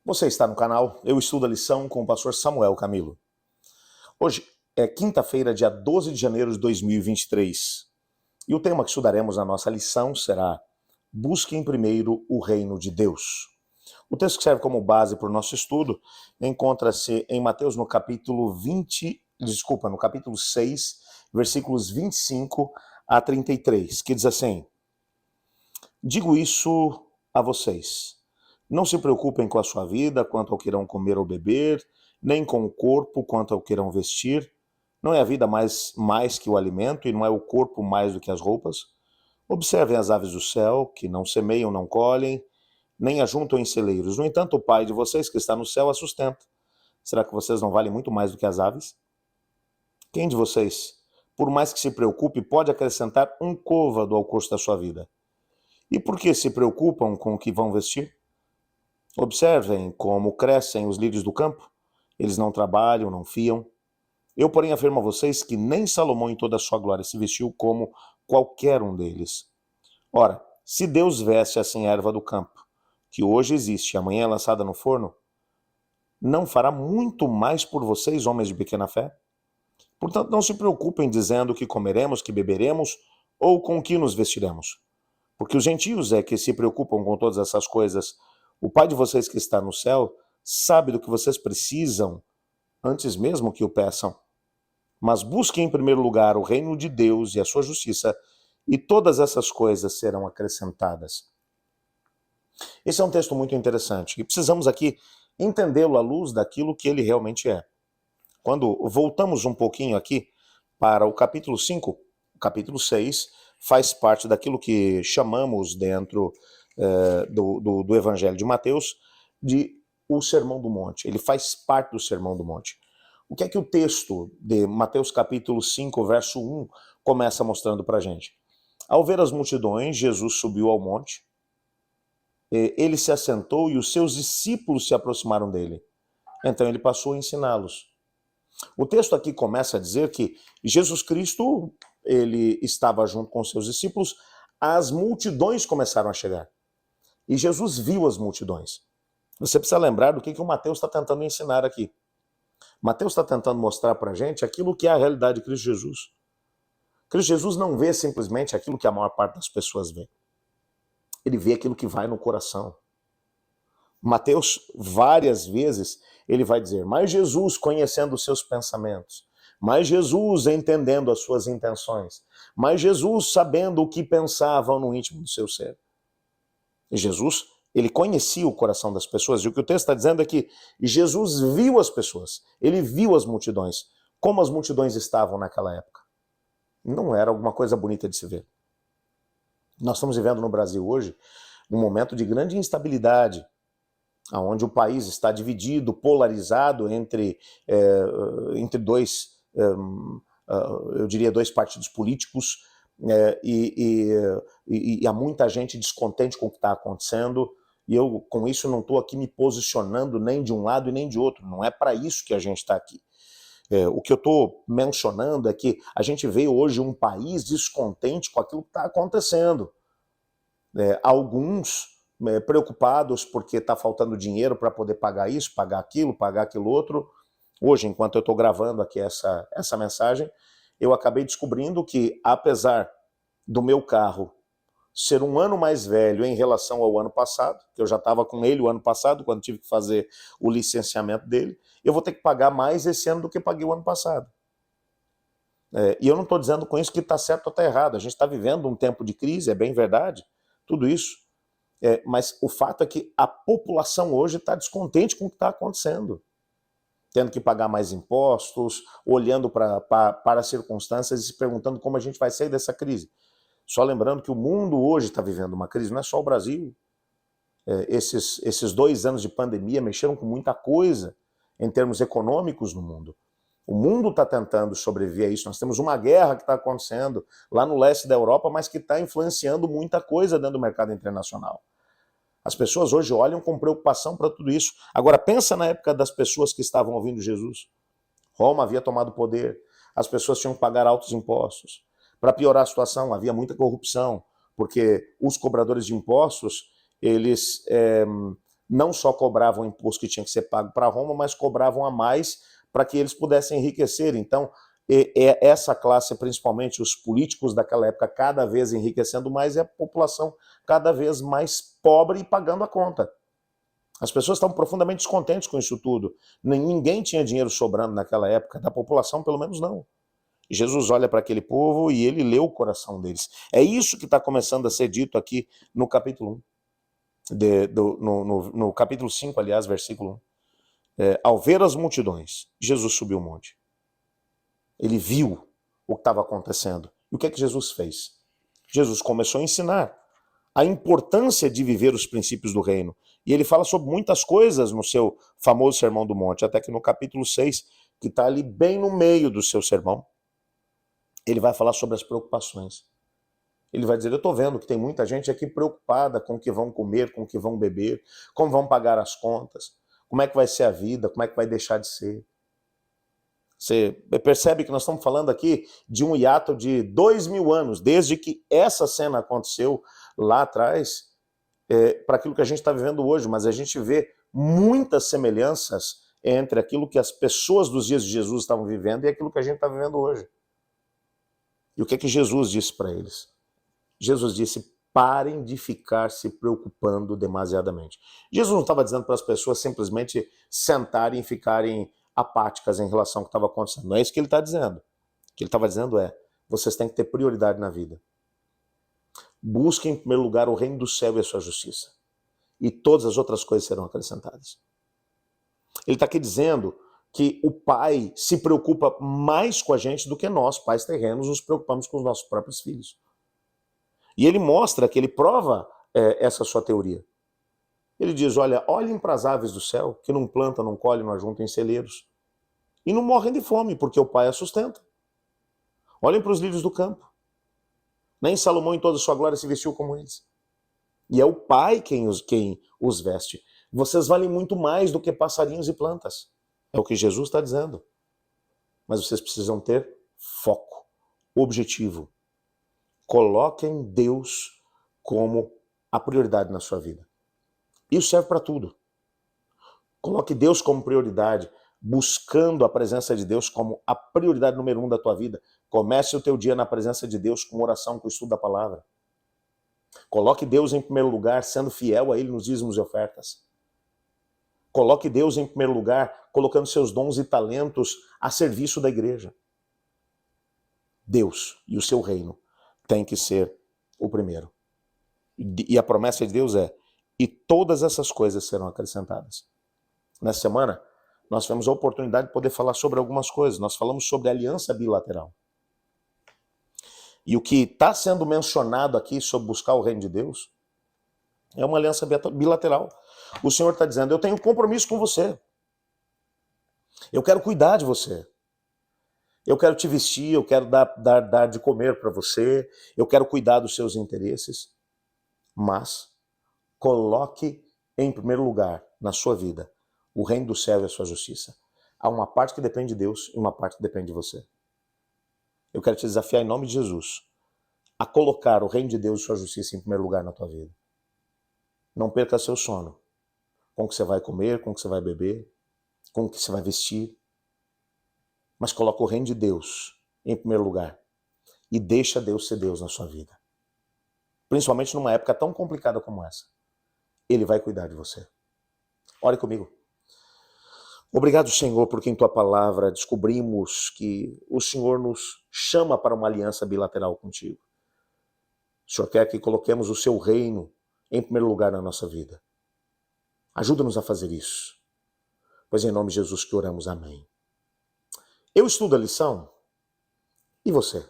Você está no canal Eu Estudo a Lição com o pastor Samuel Camilo. Hoje é quinta-feira, dia 12 de janeiro de 2023. E o tema que estudaremos na nossa lição será Busquem primeiro o reino de Deus. O texto que serve como base para o nosso estudo encontra-se em Mateus no capítulo 6, versículos 25 a 33, que diz assim: Digo isso a vocês. Não se preocupem com a sua vida, quanto ao que irão comer ou beber, nem com o corpo, quanto ao que irão vestir. Não é a vida mais que o alimento, e não é o corpo mais do que as roupas? Observem as aves do céu, que não semeiam, não colhem, nem ajuntam em celeiros. No entanto, o Pai de vocês que está no céu a sustenta. Será que vocês não valem muito mais do que as aves? Quem de vocês, por mais que se preocupe, pode acrescentar um côvado ao curso da sua vida? E por que se preocupam com o que vão vestir? Observem como crescem os lírios do campo. Eles não trabalham, não fiam. Eu, porém, afirmo a vocês que nem Salomão em toda a sua glória se vestiu como qualquer um deles. Ora, se Deus veste assim a erva do campo, que hoje existe e amanhã é lançada no forno, não fará muito mais por vocês, homens de pequena fé? Portanto, não se preocupem dizendo que comeremos, que beberemos ou com que nos vestiremos. Porque os gentios é que se preocupam com todas essas coisas. O Pai de vocês que está no céu sabe do que vocês precisam antes mesmo que o peçam. Mas busquem em primeiro lugar o reino de Deus e a sua justiça, e todas essas coisas serão acrescentadas. Esse é um texto muito interessante e precisamos aqui entendê-lo à luz daquilo que ele realmente é. Quando voltamos um pouquinho aqui para o capítulo 5, o capítulo 6 faz parte daquilo que chamamos dentro do Evangelho de Mateus de o Sermão do Monte. Ele faz parte do Sermão do Monte. O que é que o texto de Mateus capítulo 5, verso 1, começa mostrando para a gente? Ao ver as multidões, Jesus subiu ao monte, ele se assentou e os seus discípulos se aproximaram dele. Então ele passou a ensiná-los. O texto aqui começa a dizer que Jesus Cristo, ele estava junto com seus discípulos, as multidões começaram a chegar. E Jesus viu as multidões. Você precisa lembrar do que o Mateus está tentando ensinar aqui. Mateus está tentando mostrar para a gente aquilo que é a realidade de Cristo Jesus. Cristo Jesus não vê simplesmente aquilo que a maior parte das pessoas vê. Ele vê aquilo que vai no coração. Mateus, várias vezes, ele vai dizer, mas Jesus conhecendo os seus pensamentos, mas Jesus entendendo as suas intenções, mas Jesus sabendo o que pensavam no íntimo do seu ser. E Jesus, ele conhecia o coração das pessoas, e o que o texto está dizendo é que Jesus viu as pessoas, ele viu as multidões, como as multidões estavam naquela época. Não era alguma coisa bonita de se ver. Nós estamos vivendo no Brasil hoje um momento de grande instabilidade, onde o país está dividido, polarizado entre dois, eu diria, dois partidos políticos, e há muita gente descontente com o que está acontecendo, e eu, com isso, não estou aqui me posicionando nem de um lado e nem de outro, não é para isso que a gente está aqui. O que eu estou mencionando é que a gente vê hoje um país descontente com aquilo que está acontecendo. Alguns preocupados porque está faltando dinheiro para poder pagar isso, pagar aquilo outro. Hoje, enquanto eu estou gravando aqui essa mensagem, eu acabei descobrindo que, apesar do meu carro ser um ano mais velho em relação ao ano passado, que eu já estava com ele o ano passado, quando tive que fazer o licenciamento dele, eu vou ter que pagar mais esse ano do que paguei o ano passado. E eu não estou dizendo com isso que está certo ou está errado. A gente está vivendo um tempo de crise, é bem verdade, tudo isso. Mas o fato é que a população hoje está descontente com o que está acontecendo. Tendo que pagar mais impostos, olhando para as circunstâncias e se perguntando como a gente vai sair dessa crise. Só lembrando que o mundo hoje está vivendo uma crise, não é só o Brasil. Esses 2 anos de pandemia mexeram com muita coisa em termos econômicos no mundo. O mundo está tentando sobreviver a isso. Nós temos uma guerra que está acontecendo lá no leste da Europa, mas que está influenciando muita coisa dentro do mercado internacional. As pessoas hoje olham com preocupação para tudo isso. Agora, pensa na época das pessoas que estavam ouvindo Jesus. Roma havia tomado poder, as pessoas tinham que pagar altos impostos. Para piorar a situação, havia muita corrupção, porque os cobradores de impostos, eles não só cobravam o imposto que tinha que ser pago para Roma, mas cobravam a mais para que eles pudessem enriquecer. Então, essa classe, principalmente os políticos daquela época, cada vez enriquecendo mais, e a população cada vez mais pobre e pagando a conta. As pessoas estavam profundamente descontentes com isso tudo. Ninguém tinha dinheiro sobrando naquela época, da população pelo menos não. Jesus olha para aquele povo e ele lê o coração deles. É isso que está começando a ser dito aqui no capítulo 1. No capítulo 5, aliás, versículo 1. Ao ver as multidões, Jesus subiu o monte. Ele viu o que estava acontecendo. E o que é que Jesus fez? Jesus começou a ensinar a importância de viver os princípios do reino. E ele fala sobre muitas coisas no seu famoso Sermão do Monte, até que no capítulo 6, que está ali bem no meio do seu sermão, ele vai falar sobre as preocupações. Ele vai dizer, eu estou vendo que tem muita gente aqui preocupada com o que vão comer, com o que vão beber, como vão pagar as contas, como é que vai ser a vida, como é que vai deixar de ser. Você percebe que nós estamos falando aqui de um hiato de 2000 anos, desde que essa cena aconteceu lá atrás, para aquilo que a gente está vivendo hoje, mas a gente vê muitas semelhanças entre aquilo que as pessoas dos dias de Jesus estavam vivendo e aquilo que a gente está vivendo hoje. E o que é que Jesus disse para eles? Jesus disse, parem de ficar se preocupando demasiadamente. Jesus não estava dizendo para as pessoas simplesmente sentarem e ficarem apáticas em relação ao que estava acontecendo. Não é isso que ele está dizendo. O que ele estava dizendo é, vocês têm que ter prioridade na vida. Busquem em primeiro lugar o reino do céu e a sua justiça. E todas as outras coisas serão acrescentadas. Ele está aqui dizendo que o Pai se preocupa mais com a gente do que nós, pais terrenos, nos preocupamos com os nossos próprios filhos. E ele mostra que ele prova essa sua teoria. Ele diz, olha, olhem para as aves do céu, que não plantam, não colhem, não ajuntam em celeiros. E não morrem de fome, porque o Pai as sustenta. Olhem para os lírios do campo. Nem Salomão em toda a sua glória se vestiu como eles. E é o Pai quem os veste. Vocês valem muito mais do que passarinhos e plantas. É o que Jesus está dizendo. Mas vocês precisam ter foco, objetivo. Coloquem Deus como a prioridade na sua vida. Isso serve para tudo. Coloque Deus como prioridade, buscando a presença de Deus como a prioridade número 1 da tua vida. Comece o teu dia na presença de Deus com oração, com o estudo da palavra. Coloque Deus em primeiro lugar, sendo fiel a Ele nos dízimos e ofertas. Coloque Deus em primeiro lugar, colocando seus dons e talentos a serviço da igreja. Deus e o seu reino tem que ser o primeiro. E a promessa de Deus é, e todas essas coisas serão acrescentadas. Nessa semana, nós tivemos a oportunidade de poder falar sobre algumas coisas. Nós falamos sobre aliança bilateral. E o que está sendo mencionado aqui sobre buscar o reino de Deus é uma aliança bilateral. O Senhor está dizendo, eu tenho compromisso com você. Eu quero cuidar de você. Eu quero te vestir, eu quero dar de comer para você, eu quero cuidar dos seus interesses. Mas coloque em primeiro lugar na sua vida o reino do céu e a sua justiça. Há uma parte que depende de Deus e uma parte que depende de você. Eu quero te desafiar em nome de Jesus a colocar o reino de Deus e sua justiça em primeiro lugar na tua vida. Não perca seu sono com o que você vai comer, com o que você vai beber, com o que você vai vestir. Mas coloca o reino de Deus em primeiro lugar e deixa Deus ser Deus na sua vida. Principalmente numa época tão complicada como essa. Ele vai cuidar de você. Ore comigo. Obrigado, Senhor, porque em Tua palavra descobrimos que o Senhor nos chama para uma aliança bilateral contigo. O Senhor quer que coloquemos o Seu reino em primeiro lugar na nossa vida. Ajuda-nos a fazer isso. Pois em nome de Jesus que oramos, amém. Eu estudo a lição. E você?